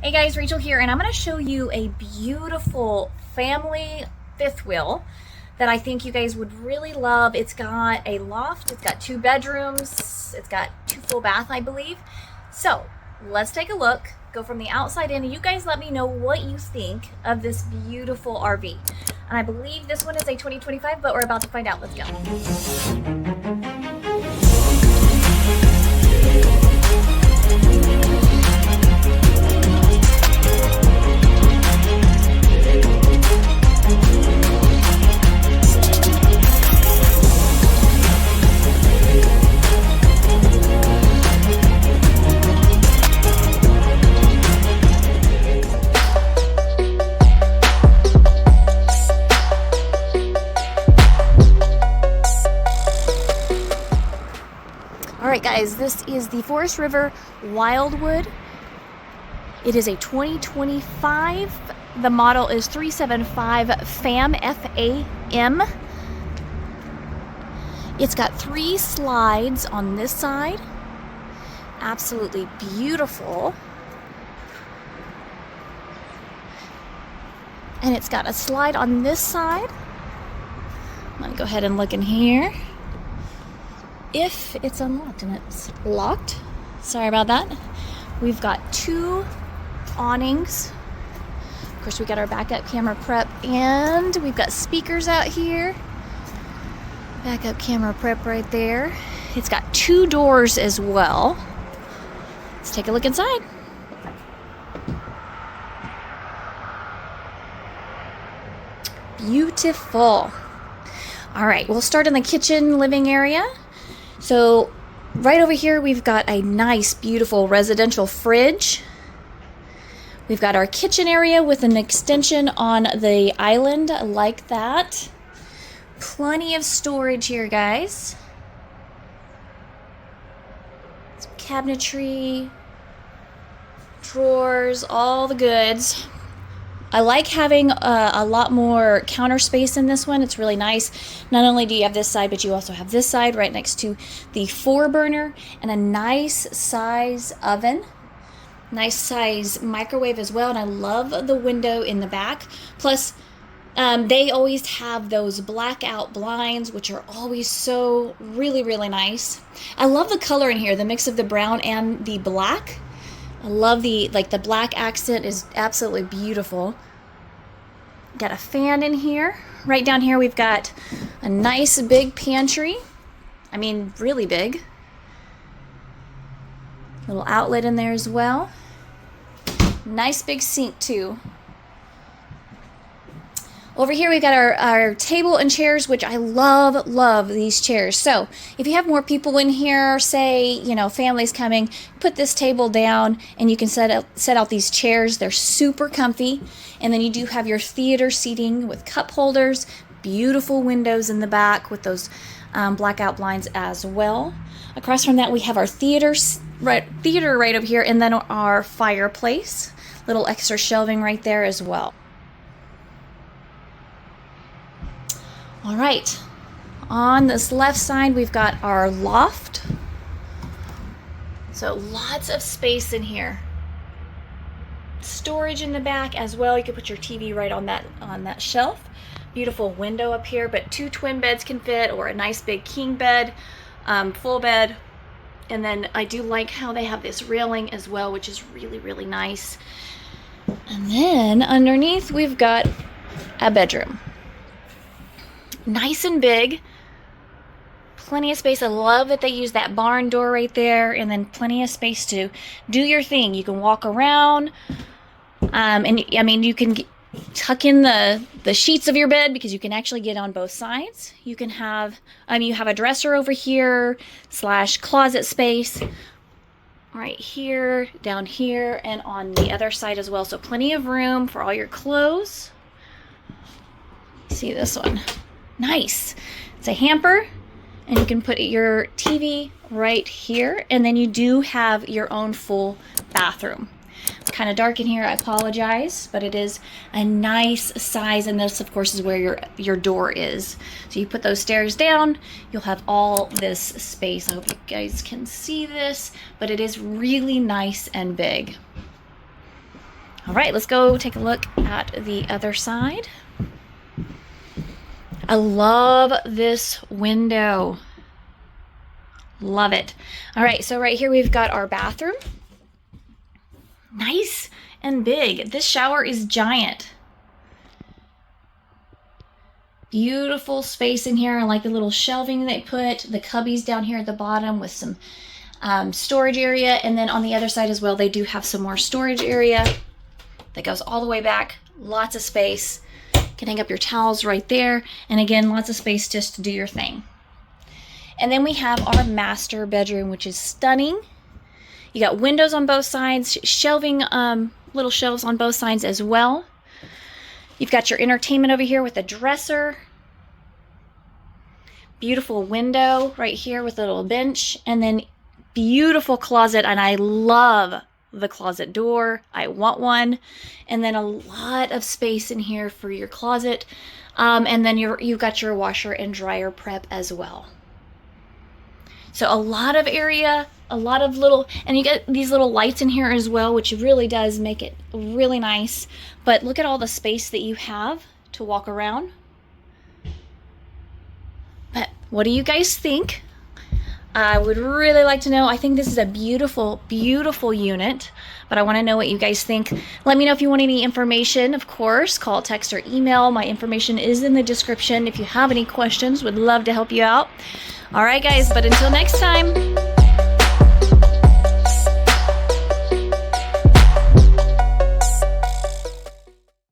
Hey guys, Rachel here, and I'm going to show you a beautiful family fifth wheel that I think you guys would really love. It's got a loft, it's got 2 bedrooms, it's got 2 full bath, I believe. So let's take a look, go from the outside in, and you guys let me know what you think of this beautiful RV. And I believe this one is a 2025, but we're about to find out. Let's go. All right, guys, this is the Forest River Wildwood. It is a 2025. The model is 375 FAM, F-A-M. It's got 3 slides on this side. Absolutely beautiful. And it's got a slide on this side. I'm gonna go ahead and look in here. If it's unlocked, and it's locked, sorry about that. We've got 2 awnings. Of course, we got our backup camera prep, and we've got speakers out here. Backup camera prep right there. It's got 2 doors as well. Let's take a look inside. Beautiful. All right, we'll start in the kitchen living area. So right over here, we've got a nice, beautiful residential fridge. We've got our kitchen area with an extension on the island like that. Plenty of storage here, guys. Some cabinetry, drawers, all the goods. I like having a lot more counter space in this one. It's really nice. Not only do you have this side, but you also have this side right next to the 4-burner and a nice size oven. Nice size microwave as well. And I love the window in the back. Plus, they always have those blackout blinds, which are always so really, really nice. I love the color in here, the mix of the brown and the black. I love the black accent is absolutely beautiful. Got a fan in here. Right down here we've got a nice big pantry. I mean, really big. Little outlet in there as well. Nice big sink too. Over here we've got our table and chairs, which I love these chairs. So if you have more people in here, say, you know, families coming, put this table down and you can set out these chairs. They're super comfy. And then you do have your theater seating with cup holders, beautiful windows in the back with those blackout blinds as well. Across from that we have our theater right over here, and then our fireplace. Little extra shelving right there as well. All right, on this left side, we've got our loft. So lots of space in here. Storage in the back as well. You can put your TV right on that shelf. Beautiful window up here, but 2 twin beds can fit, or a nice big king bed, full bed. And then I do like how they have this railing as well, which is really, really nice. And then underneath, we've got a bedroom. Nice and big, plenty of space. I love that they use that barn door right there, and then plenty of space to do your thing. You can walk around, and I mean, you can tuck in the sheets of your bed because you can actually get on both sides. You can have, you have a dresser over here / closet space right here, down here, and on the other side as well. So plenty of room for all your clothes. See this one. Nice. It's a hamper, and you can put your TV right here, and then you do have your own full bathroom. It's kind of dark in here, I apologize, but it is a nice size, and this of course is where your door is. So you put those stairs down, you'll have all this space. I hope you guys can see this, but it is really nice and big. All right, let's go take a look at the other side. I love this window. Love it. All right, so right here we've got our bathroom. Nice and big. This shower is giant. Beautiful space in here. I like the little shelving they put, the cubbies down here at the bottom with some storage area. And then on the other side as well, they do have some more storage area that goes all the way back. Lots of space. You can hang up your towels right there. And again, lots of space just to do your thing. And then we have our master bedroom, which is stunning. You got windows on both sides, shelving, little shelves on both sides as well. You've got your entertainment over here with a dresser. Beautiful window right here with a little bench. And then beautiful closet. And I love the closet door. I want one. And then a lot of space in here for your closet. And then you've got your washer and dryer prep as well. So a lot of area, a lot of little, and you get these little lights in here as well, which really does make it really nice. But look at all the space that you have to walk around. But what do you guys think? I would really like to know. I think this is a beautiful, beautiful unit, but I want to know what you guys think. Let me know if you want any information. Of course, call, text, or email. My information is in the description. If you have any questions, would love to help you out. All right, guys, but until next time.